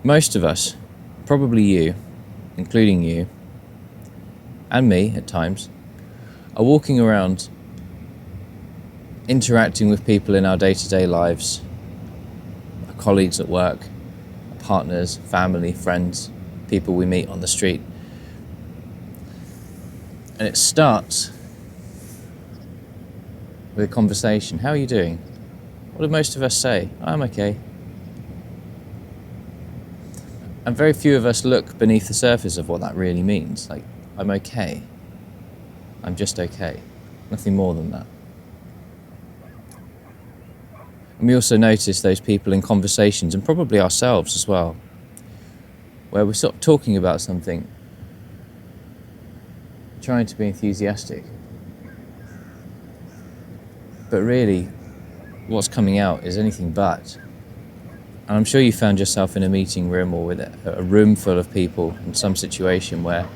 Most of us, probably you, including you, and me at times, are walking around interacting with people in our day-to-day lives, our colleagues at work, our partners, family, friends, people we meet on the street. And it starts with a conversation. How are you doing? What do most of us say? I'm okay. And very few of us look beneath the surface of what that really means. Like, I'm okay. I'm just okay. Nothing more than that. And we also notice those people in conversations, and probably ourselves as well, where we're sort of talking about something, trying to be enthusiastic. But really, what's coming out is anything but. And I'm sure you found yourself in a meeting room or with a room full of people in some situation where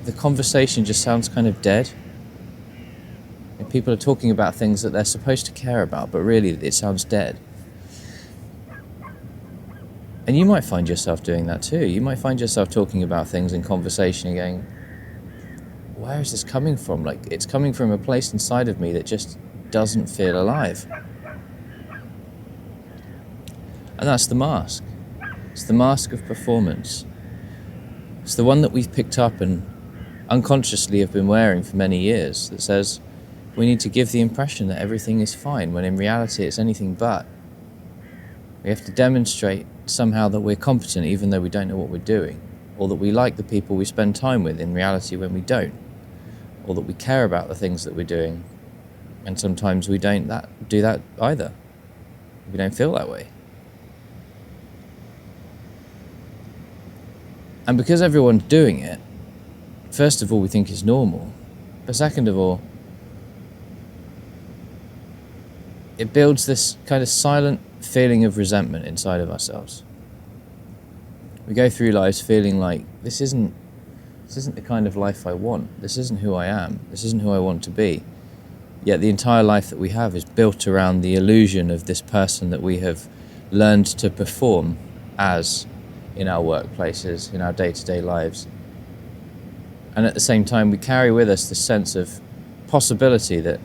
the conversation just sounds kind of dead. And people are talking about things that they're supposed to care about, but really it sounds dead. And you might find yourself doing that too. You might find yourself talking about things in conversation and going, where is this coming from? Like, it's coming from a place inside of me that just doesn't feel alive. And that's the mask. It's the mask of performance. It's the one that we've picked up and unconsciously have been wearing for many years, that says we need to give the impression that everything is fine, when in reality it's anything but. We have to demonstrate somehow that we're competent even though we don't know what we're doing, or that we like the people we spend time with in reality when we don't, or that we care about the things that we're doing, and sometimes we don't do that either. We don't feel that way. And because everyone's doing it, first of all, we think it's normal. But second of all, it builds this kind of silent feeling of resentment inside of ourselves. We go through lives feeling like, this isn't the kind of life I want. This isn't who I am. This isn't who I want to be. Yet the entire life that we have is built around the illusion of this person that we have learned to perform as in our workplaces, in our day-to-day lives. And at the same time, we carry with us the sense of possibility that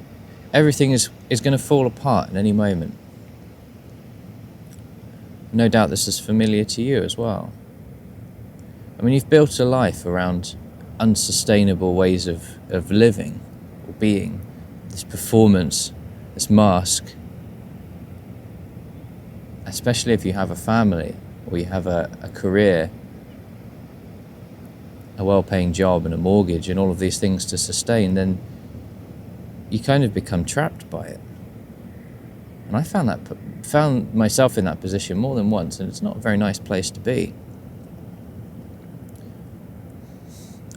everything is going to fall apart in any moment. No doubt this is familiar to you as well. I mean, you've built a life around unsustainable ways of living or being, this performance, this mask, especially if you have a family or you have a career, a well-paying job and a mortgage and all of these things to sustain, then you kind of become trapped by it. And I found myself in that position more than once, and it's not a very nice place to be.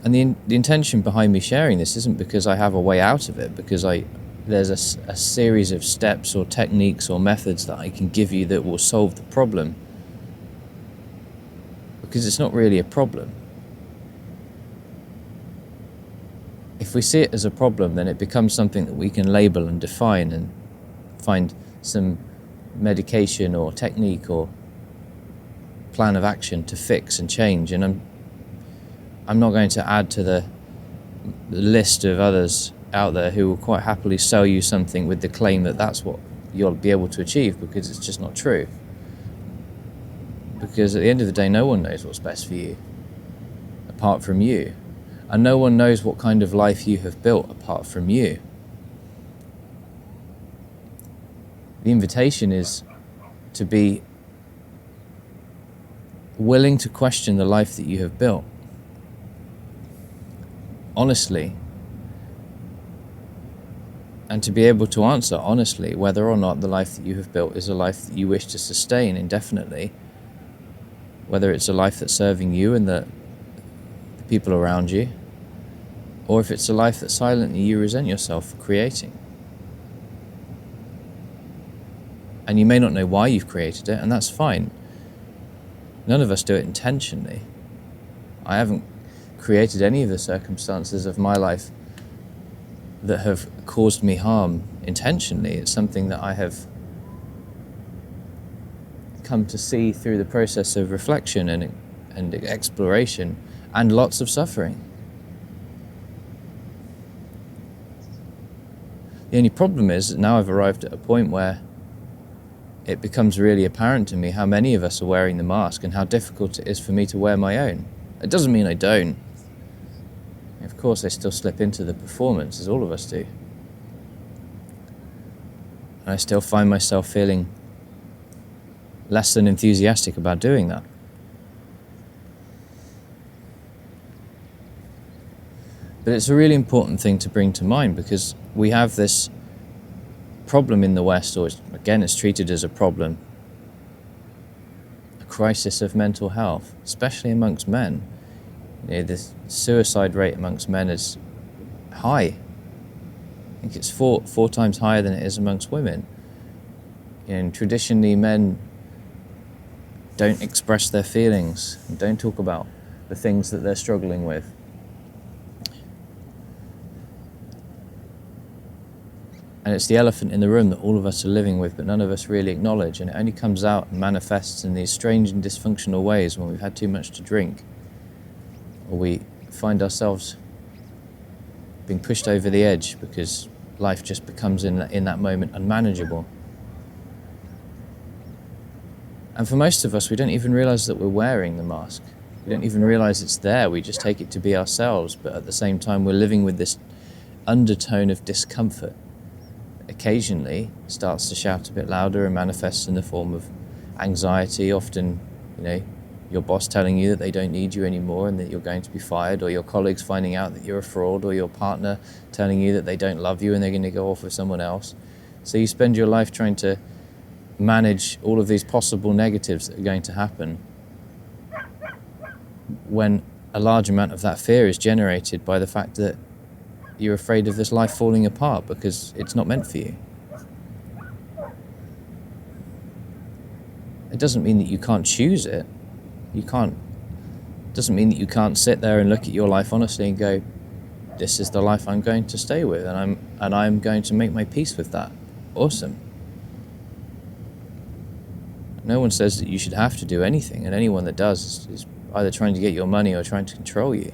And the intention behind me sharing this isn't because I have a way out of it, because there's a series of steps or techniques or methods that I can give you that will solve the problem. Because it's not really a problem. If we see it as a problem, then it becomes something that we can label and define and find some medication or technique or plan of action to fix and change. And I'm not going to add to the list of others out there who will quite happily sell you something with the claim that that's what you'll be able to achieve, because it's just not true. Because at the end of the day, no one knows what's best for you apart from you. And no one knows what kind of life you have built apart from you. The invitation is to be willing to question the life that you have built, honestly, and to be able to answer honestly whether or not the life that you have built is a life that you wish to sustain indefinitely, whether it's a life that's serving you and the people around you, or if it's a life that silently you resent yourself for creating. And you may not know why you've created it, and that's fine. None of us do it intentionally. I haven't created any of the circumstances of my life that have caused me harm intentionally. It's something that I have come to see through the process of reflection and exploration and lots of suffering. The only problem is that now I've arrived at a point where it becomes really apparent to me how many of us are wearing the mask and how difficult it is for me to wear my own. It doesn't mean I don't. Of course, I still slip into the performance, as all of us do. And I still find myself feeling less than enthusiastic about doing that. But it's a really important thing to bring to mind, because we have this problem in the West, or it's treated as a problem, a crisis of mental health, especially amongst men. The suicide rate amongst men is high. I think it's four times higher than it is amongst women. And traditionally, men don't express their feelings and don't talk about the things that they're struggling with. And it's the elephant in the room that all of us are living with, but none of us really acknowledge. And it only comes out and manifests in these strange and dysfunctional ways when we've had too much to drink, or we find ourselves being pushed over the edge because life just becomes in that moment unmanageable. And for most of us, we don't even realize that we're wearing the mask. We don't even realize it's there. We just take it to be ourselves, but at the same time, we're living with this undertone of discomfort. Occasionally starts to shout a bit louder and manifests in the form of anxiety. Often, your boss telling you that they don't need you anymore and that you're going to be fired, or your colleagues finding out that you're a fraud, or your partner telling you that they don't love you and they're going to go off with someone else. So you spend your life trying to manage all of these possible negatives that are going to happen, when a large amount of that fear is generated by the fact that you're afraid of this life falling apart because it's not meant for you. It doesn't mean that you can't choose it. Doesn't mean that you can't sit there and look at your life honestly and go, this is the life I'm going to stay with, and I'm going to make my peace with that. Awesome. No one says that you should have to do anything, and anyone that does is either trying to get your money or trying to control you.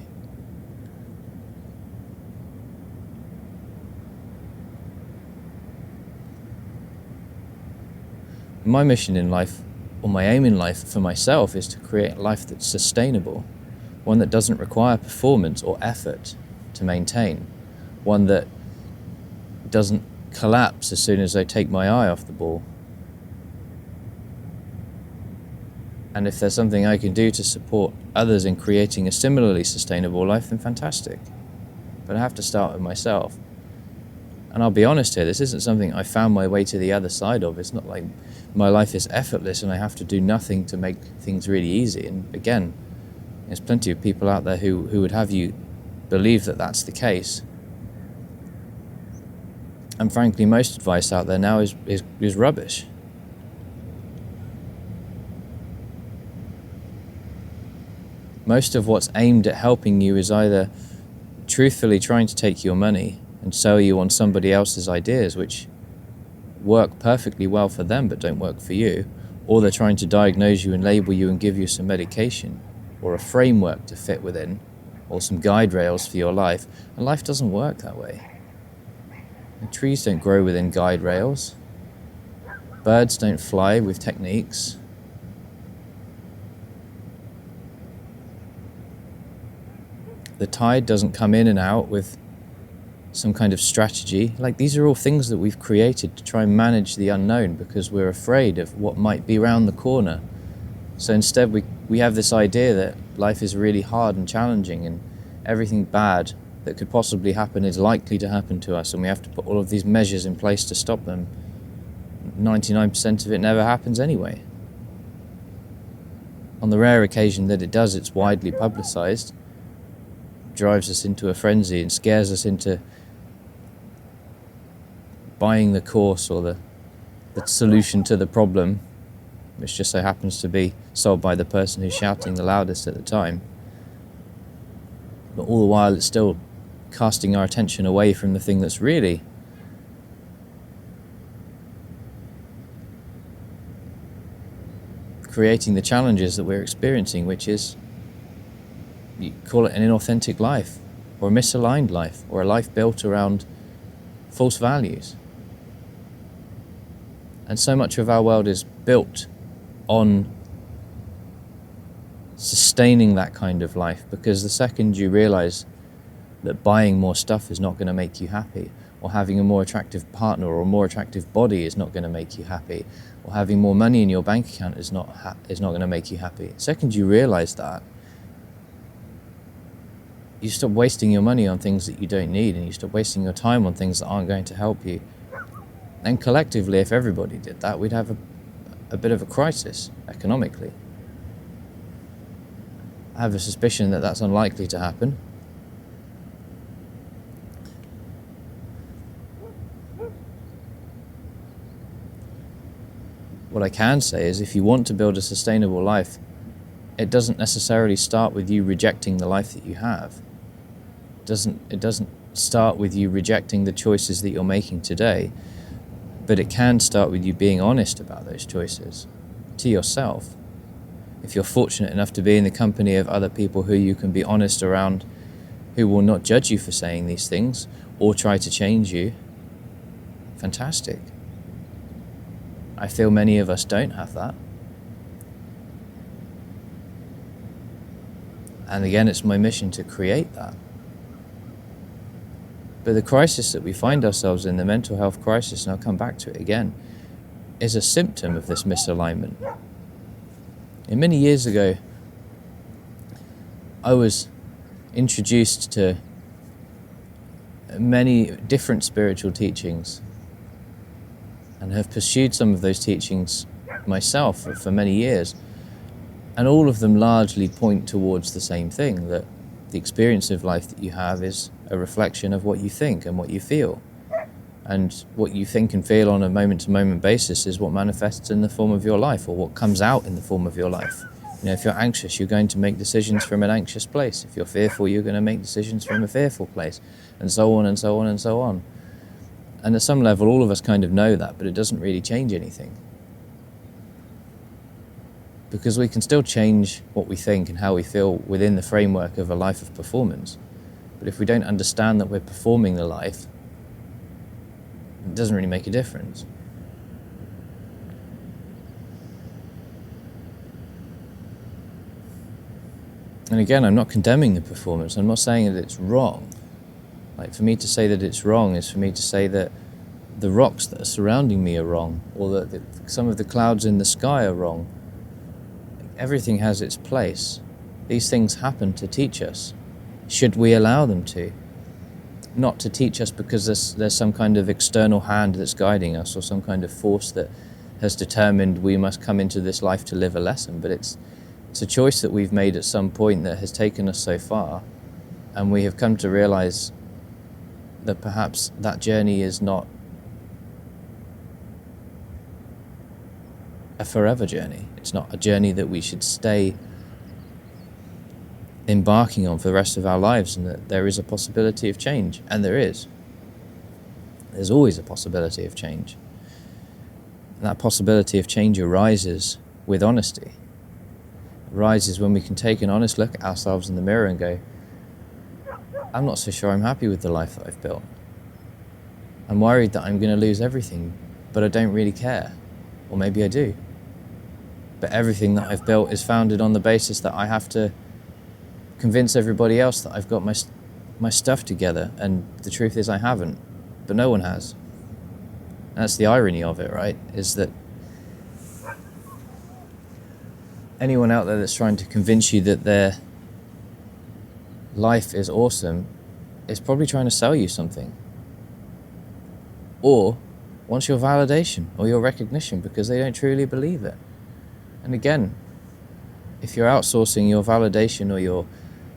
My mission in life, or my aim in life for myself, is to create a life that's sustainable, one that doesn't require performance or effort to maintain, one that doesn't collapse as soon as I take my eye off the ball. And if there's something I can do to support others in creating a similarly sustainable life, then fantastic. But I have to start with myself. And I'll be honest here, this isn't something I found my way to the other side of. It's not like my life is effortless and I have to do nothing to make things really easy. And again, there's plenty of people out there who would have you believe that that's the case. And frankly, most advice out there now is rubbish. Most of what's aimed at helping you is either truthfully trying to take your money and sell you on somebody else's ideas, which work perfectly well for them but don't work for you, or they're trying to diagnose you and label you and give you some medication or a framework to fit within, or some guide rails for your life. And life doesn't work that way. And trees don't grow within guide rails. Birds don't fly with techniques. The tide doesn't come in and out with some kind of strategy. Like, these are all things that we've created to try and manage the unknown because we're afraid of what might be around the corner. So instead we have this idea that life is really hard and challenging, and everything bad that could possibly happen is likely to happen to us, and we have to put all of these measures in place to stop them. 99% of it never happens anyway. On the rare occasion that it does, it's widely publicized, drives us into a frenzy and scares us into buying the course or the solution to the problem, which just so happens to be sold by the person who's shouting the loudest at the time. But all the while it's still casting our attention away from the thing that's really creating the challenges that we're experiencing, which is, you call it an inauthentic life, or a misaligned life, or a life built around false values. And so much of our world is built on sustaining that kind of life, because the second you realize that buying more stuff is not going to make you happy, or having a more attractive partner or a more attractive body is not going to make you happy, or having more money in your bank account is not going to make you happy. The second you realize that, you stop wasting your money on things that you don't need, and you stop wasting your time on things that aren't going to help you. And collectively, if everybody did that, we'd have a bit of a crisis economically. I have a suspicion that that's unlikely to happen. What I can say is, if you want to build a sustainable life, it doesn't necessarily start with you rejecting the life that you have. It doesn't start with you rejecting the choices that you're making today, but it can start with you being honest about those choices to yourself. If you're fortunate enough to be in the company of other people who you can be honest around, who will not judge you for saying these things or try to change you, fantastic. I feel many of us don't have that. And again, it's my mission to create that. But the crisis that we find ourselves in, the mental health crisis, and I'll come back to it again, is a symptom of this misalignment. And many years ago, I was introduced to many different spiritual teachings and have pursued some of those teachings myself for many years. And all of them largely point towards the same thing, that the experience of life that you have is a reflection of what you think and what you feel. And what you think and feel on a moment-to-moment basis is what manifests in the form of your life, or what comes out in the form of your life. You know, if you're anxious, you're going to make decisions from an anxious place. If you're fearful, you're going to make decisions from a fearful place, and so on and so on and so on. And at some level, all of us kind of know that, but it doesn't really change anything. Because we can still change what we think and how we feel within the framework of a life of performance. But if we don't understand that we're performing the life, it doesn't really make a difference. And again, I'm not condemning the performance. I'm not saying that it's wrong. Like, for me to say that it's wrong is for me to say that the rocks that are surrounding me are wrong, or that some of the clouds in the sky are wrong. Everything has its place. These things happen to teach us. Should we allow them to? Not to teach us because there's some kind of external hand that's guiding us, or some kind of force that has determined we must come into this life to live a lesson, but it's a choice that we've made at some point that has taken us so far, and we have come to realize that perhaps that journey is not a forever journey. It's not a journey that we should stay embarking on for the rest of our lives, and that there is a possibility of change. And there is. There's always a possibility of change. And that possibility of change arises with honesty. It arises when we can take an honest look at ourselves in the mirror and go, I'm not so sure I'm happy with the life that I've built. I'm worried that I'm going to lose everything, but I don't really care. Or maybe I do. But everything that I've built is founded on the basis that I have to convince everybody else that I've got my stuff together, and the truth is I haven't, but no one has. And that's the irony of it, right? Is that anyone out there that's trying to convince you that their life is awesome is probably trying to sell you something, or wants your validation or your recognition because they don't truly believe it. And again, if you're outsourcing your validation or your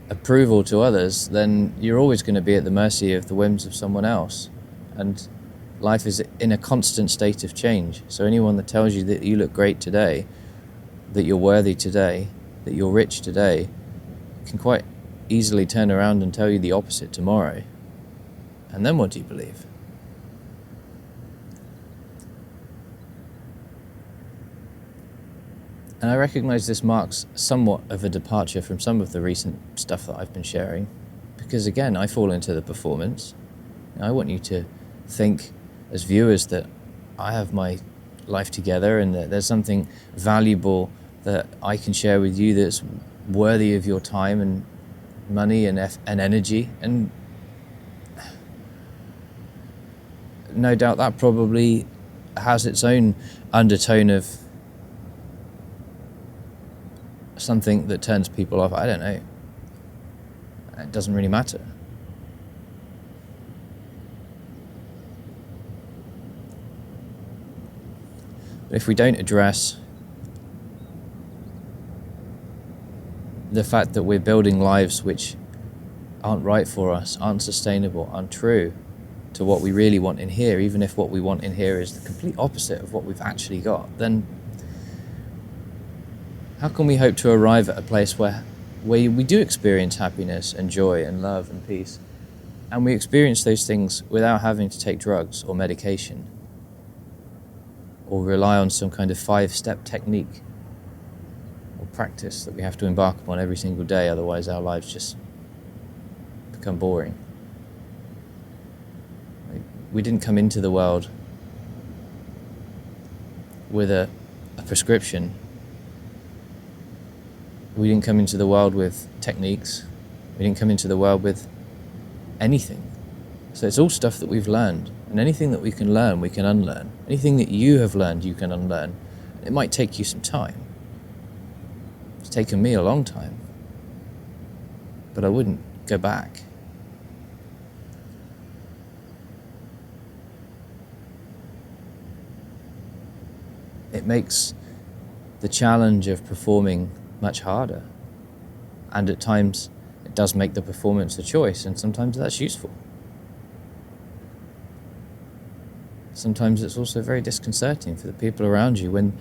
approval to others, then you're always going to be at the mercy of the whims of someone else. And life is in a constant state of change. So anyone that tells you that you look great today, that you're worthy today, that you're rich today, can quite easily turn around and tell you the opposite tomorrow. And then what do you believe? And I recognize this marks somewhat of a departure from some of the recent stuff that I've been sharing, because again, I fall into the performance. I want you to think as viewers that I have my life together and that there's something valuable that I can share with you that's worthy of your time and money and energy. And no doubt that probably has its own undertone of something that turns people off. I don't know. It doesn't really matter. But if we don't address the fact that we're building lives which aren't right for us, aren't sustainable, aren't true to what we really want in here, even if what we want in here is the complete opposite of what we've actually got, then how can we hope to arrive at a place where we do experience happiness and joy and love and peace, and we experience those things without having to take drugs or medication or rely on some kind of 5-step technique or practice that we have to embark upon every single day, otherwise our lives just become boring. We didn't come into the world with a prescription. We didn't come into the world with techniques. We didn't come into the world with anything. So it's all stuff that we've learned. And anything that we can learn, we can unlearn. Anything that you have learned, you can unlearn. It might take you some time. It's taken me a long time. But I wouldn't go back. It makes the challenge of performing much harder. And at times, it does make the performance a choice, and sometimes that's useful. Sometimes it's also very disconcerting for the people around you when,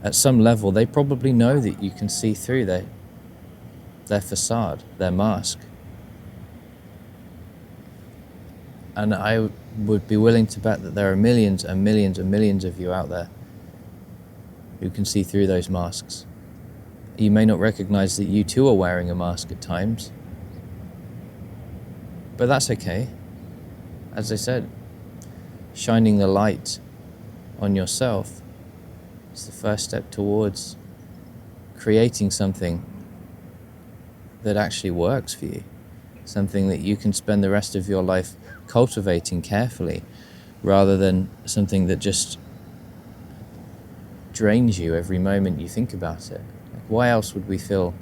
at some level, they probably know that you can see through their facade, their mask. And I would be willing to bet that there are millions and millions and millions of you out there who can see through those masks. You may not recognize that you too are wearing a mask at times, but that's okay. As I said, shining the light on yourself is the first step towards creating something that actually works for you, something that you can spend the rest of your life cultivating carefully, rather than something that just drains you every moment you think about it. Like, why else would we feel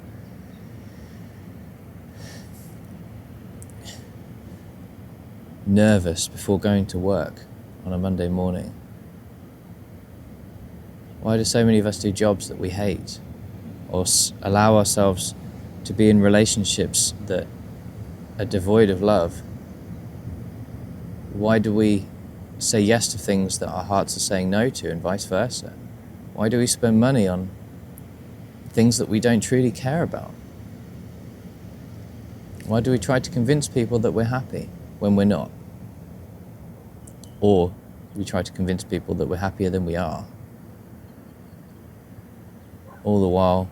nervous before going to work on a Monday morning? Why do so many of us do jobs that we hate, or allow ourselves to be in relationships that are devoid of love? Why do we say yes to things that our hearts are saying no to, and vice versa? Why do we spend money on things that we don't truly care about? Why do we try to convince people that we're happy when we're not? Or we try to convince people that we're happier than we are? All the while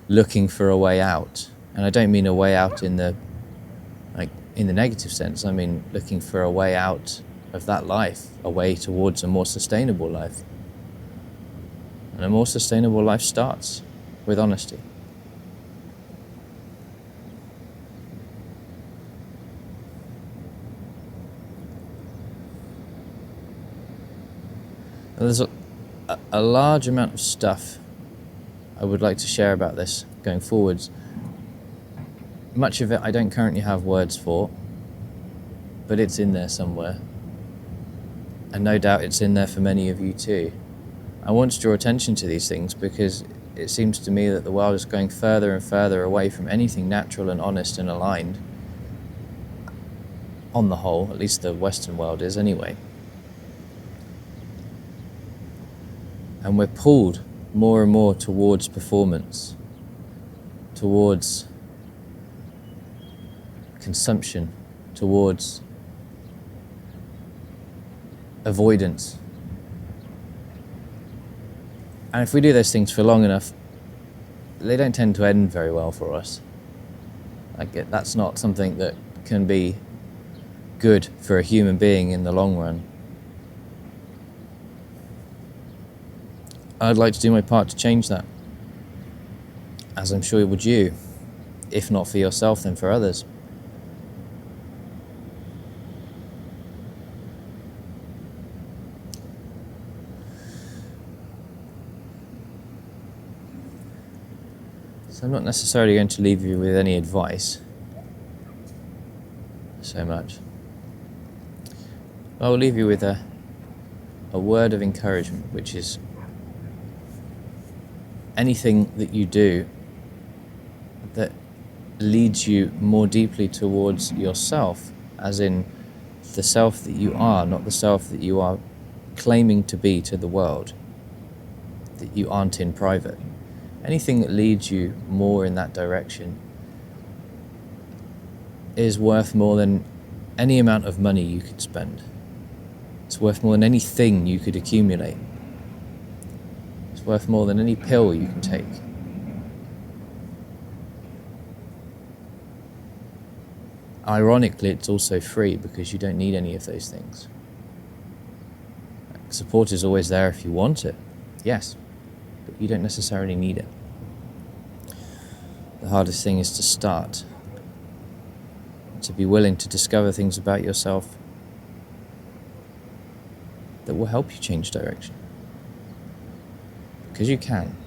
looking for a way out. And I don't mean a way out in the negative sense. I mean looking for a way out of that life, a way towards a more sustainable life. And a more sustainable life starts with honesty. There's a large amount of stuff I would like to share about this going forwards. Much of it I don't currently have words for, but it's in there somewhere. And no doubt it's in there for many of you too. I want to draw attention to these things because it seems to me that the world is going further and further away from anything natural and honest and aligned. On the whole, at least the Western world is anyway. And we're pulled more and more towards performance, towards consumption, towards avoidance. And if we do those things for long enough, they don't tend to end very well for us. That's not something that can be good for a human being in the long run. I'd like to do my part to change that, as I'm sure would you, if not for yourself, then for others. So I'm not necessarily going to leave you with any advice so much. I will leave you with a word of encouragement, which is anything that you do that leads you more deeply towards yourself, as in the self that you are, not the self that you are claiming to be to the world, that you aren't in private. Anything that leads you more in that direction is worth more than any amount of money you could spend. It's worth more than anything you could accumulate. It's worth more than any pill you can take. Ironically, it's also free because you don't need any of those things. Support is always there if you want it, yes, but you don't necessarily need it. The hardest thing is to start, to be willing to discover things about yourself that will help you change direction. Because you can.